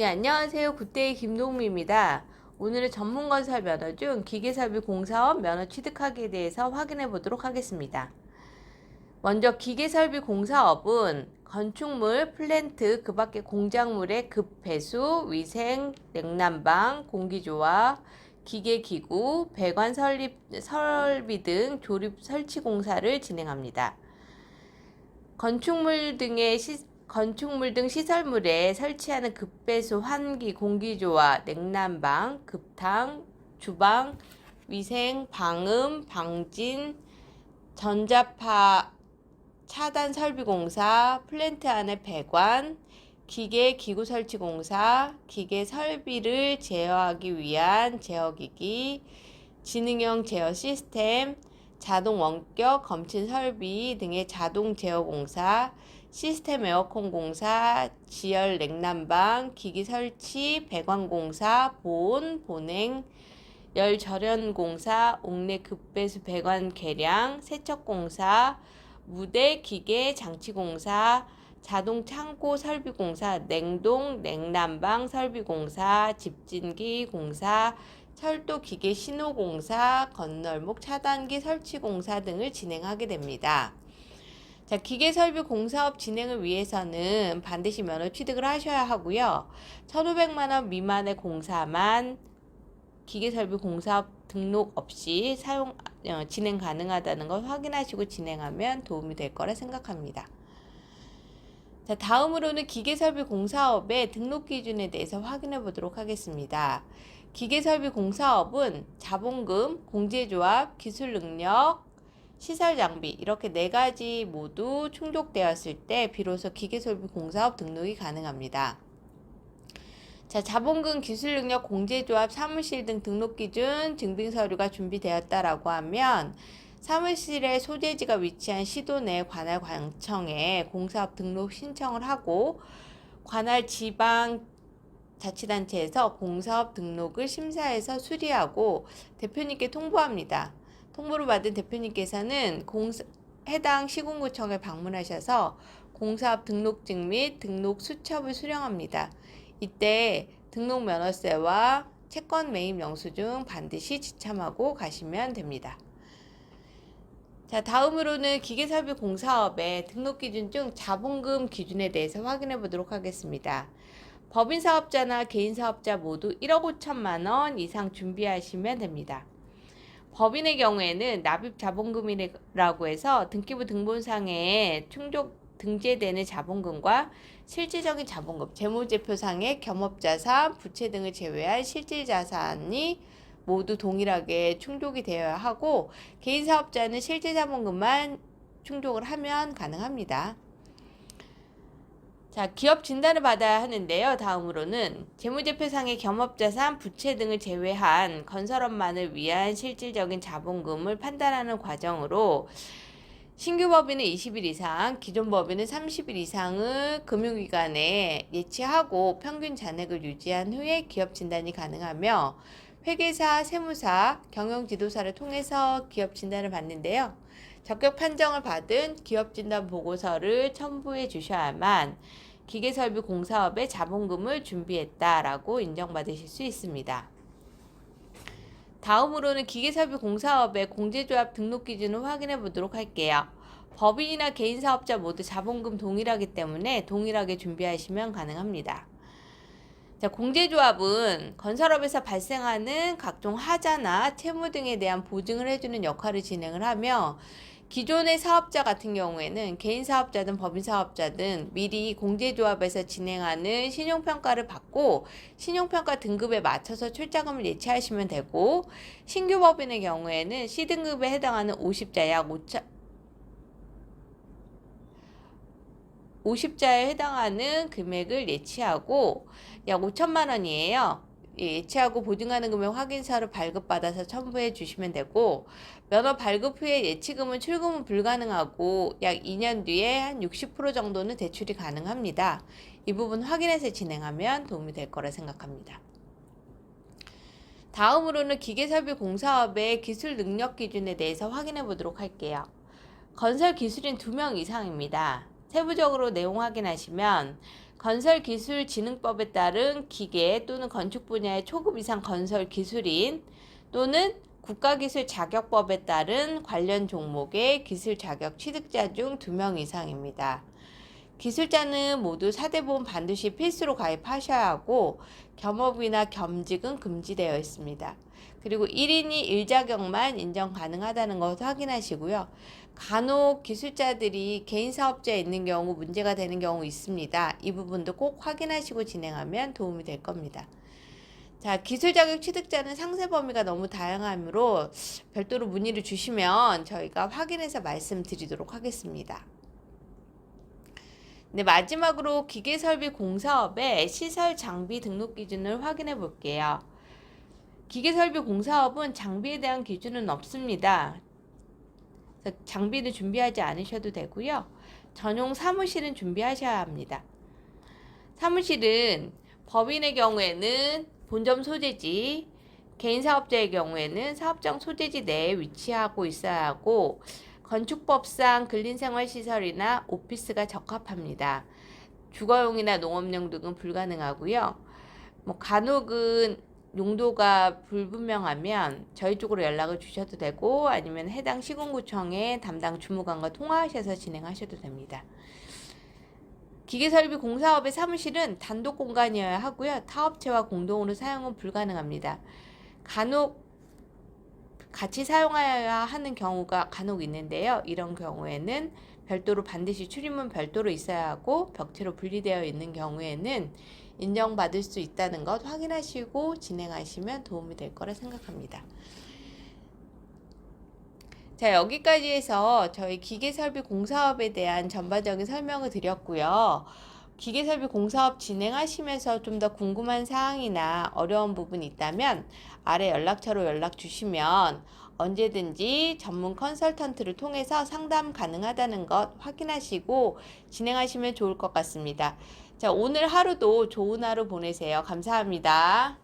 네, 안녕하세요. 굿데이 김동미입니다. 오늘은 전문건설 면허 중 기계설비 공사업 면허 취득하기에 대해서 확인해 보도록 하겠습니다. 먼저 기계설비 공사업은 건축물, 플랜트, 그 밖의 공작물의 급배수, 위생, 냉난방, 공기조화, 기계기구, 배관 설비 등 조립 설치 공사를 진행합니다. 건축물 등 시설물에 설치하는 급배수, 환기, 공기조화, 냉난방, 급탕, 주방, 위생, 방음, 방진, 전자파 차단 설비 공사, 플랜트 안의 배관, 기계 기구 설치 공사, 기계 설비를 제어하기 위한 제어기기, 지능형 제어 시스템, 자동 원격 검침 설비 등의 자동 제어 공사, 시스템 에어컨 공사, 지열 냉난방, 기기 설치, 배관 공사, 본행, 열 절연 공사, 옥내 급배수 배관 개량, 세척 공사, 무대 기계 장치 공사, 자동 창고 설비 공사, 냉동 냉난방 설비 공사, 집진기 공사, 철도 기계 신호 공사, 건널목 차단기 설치 공사 등을 진행하게 됩니다. 자, 기계설비 공사업 진행을 위해서는 반드시 면허 취득을 하셔야 하고요. 1,500만 원 미만의 공사만 기계설비 공사업 등록 없이 진행 가능하다는 걸 확인하시고 진행하면 도움이 될 거라 생각합니다. 자, 다음으로는 기계설비 공사업의 등록 기준에 대해서 확인해 보도록 하겠습니다. 기계설비 공사업은 자본금, 공제조합, 기술 능력, 시설 장비 이렇게 네 가지 모두 충족되었을 때 비로소 기계설비 공사업 등록이 가능합니다. 자, 자본금, 기술 능력, 공제조합, 사무실 등 등록 기준, 증빙 서류가 준비되었다라고 하면 사무실의 소재지가 위치한 시도 내 관할 관청에 공사업 등록 신청을 하고 관할 지방 자치단체에서 공사업 등록을 심사해서 수리하고 대표님께 통보합니다. 통보를 받은 대표님께서는 해당 시군구청에 방문하셔서 공사업 등록증 및 등록 수첩을 수령합니다. 이때 등록 면허세와 채권 매입 영수증 반드시 지참하고 가시면 됩니다. 자, 다음으로는 기계설비 공사업의 등록 기준 중 자본금 기준에 대해서 확인해 보도록 하겠습니다. 법인 사업자나 개인 사업자 모두 1억 5천만 원 이상 준비하시면 됩니다. 법인의 경우에는 납입 자본금이라고 해서 등기부 등본상에 등재되는 자본금과 실질적인 자본금, 재무제표상의 겸업자산, 부채 등을 제외한 실질자산이 모두 동일하게 충족이 되어야 하고 개인 사업자는 실질자본금만 충족을 하면 가능합니다. 자, 기업 진단을 받아야 하는데요. 다음으로는 재무제표상의 겸업자산, 부채 등을 제외한 건설업만을 위한 실질적인 자본금을 판단하는 과정으로 신규 법인은 20일 이상, 기존 법인은 30일 이상을 금융기관에 예치하고 평균 잔액을 유지한 후에 기업 진단이 가능하며 회계사, 세무사, 경영지도사를 통해서 기업 진단을 받는데요. 적격 판정을 받은 기업진단 보고서를 첨부해 주셔야만 기계설비 공사업의 자본금을 준비했다라고 인정받으실 수 있습니다. 다음으로는 기계설비 공사업의 공제조합 등록 기준을 확인해 보도록 할게요. 법인이나 개인 사업자 모두 자본금 동일하기 때문에 동일하게 준비하시면 가능합니다. 자, 공제조합은 건설업에서 발생하는 각종 하자나 채무 등에 대한 보증을 해주는 역할을 진행을 하며 기존의 사업자 같은 경우에는 개인 사업자든 법인 사업자든 미리 공제조합에서 진행하는 신용평가를 받고 신용평가 등급에 맞춰서 출자금을 예치하시면 되고 신규 법인의 경우에는 C등급에 해당하는 50자에 해당하는 금액을 예치하고 약 5천만 원이에요. 예치하고 보증하는 금액 확인서를 발급받아서 첨부해 주시면 되고 면허 발급 후에 예치금은 출금은 불가능하고 약 2년 뒤에 한 60% 정도는 대출이 가능합니다. 이 부분 확인해서 진행하면 도움이 될 거라 생각합니다. 다음으로는 기계설비 공사업의 기술 능력 기준에 대해서 확인해 보도록 할게요. 건설 기술인 2명 이상입니다. 세부적으로 내용 확인하시면 건설기술진흥법에 따른 기계 또는 건축 분야의 초급 이상 건설 기술인 또는 국가기술자격법에 따른 관련 종목의 기술자격 취득자 중 2명 이상입니다. 기술자는 모두 4대 보험 반드시 필수로 가입하셔야 하고 겸업이나 겸직은 금지되어 있습니다. 그리고 1인이 1자격만 인정 가능하다는 것 확인하시고요. 간혹 기술자들이 개인사업자에 있는 경우 문제가 되는 경우 있습니다. 이 부분도 꼭 확인하시고 진행하면 도움이 될 겁니다. 자, 기술자격 취득자는 상세 범위가 너무 다양하므로 별도로 문의를 주시면 저희가 확인해서 말씀드리도록 하겠습니다. 네, 마지막으로 기계설비공사업의 시설 장비 등록 기준을 확인해 볼게요. 기계설비공사업은 장비에 대한 기준은 없습니다. 장비는 준비하지 않으셔도 되고요. 전용 사무실은 준비하셔야 합니다. 사무실은 법인의 경우에는 본점 소재지, 개인사업자의 경우에는 사업장 소재지 내에 위치하고 있어야 하고 건축법상 근린생활시설이나 오피스가 적합합니다. 주거용이나 농업용 등은 불가능하고요. 간혹은 용도가 불분명하면 저희 쪽으로 연락을 주셔도 되고 아니면 해당 시군구청의 담당 주무관과 통화하셔서 진행하셔도 됩니다. 기계설비 공사업의 사무실은 단독 공간이어야 하고요. 타업체와 공동으로 사용은 불가능합니다. 간혹 같이 사용하여야 하는 경우가 간혹 있는데요. 이런 경우에는 별도로 반드시 출입문 별도로 있어야 하고 벽체로 분리되어 있는 경우에는 인정받을 수 있다는 것 확인하시고 진행하시면 도움이 될 거라 생각합니다. 자, 여기까지 해서 저희 기계설비 공사업에 대한 전반적인 설명을 드렸고요. 기계설비 공사업 진행하시면서 좀 더 궁금한 사항이나 어려운 부분이 있다면 아래 연락처로 연락 주시면 언제든지 전문 컨설턴트를 통해서 상담 가능하다는 것 확인하시고 진행하시면 좋을 것 같습니다. 자, 오늘 하루도 좋은 하루 보내세요. 감사합니다.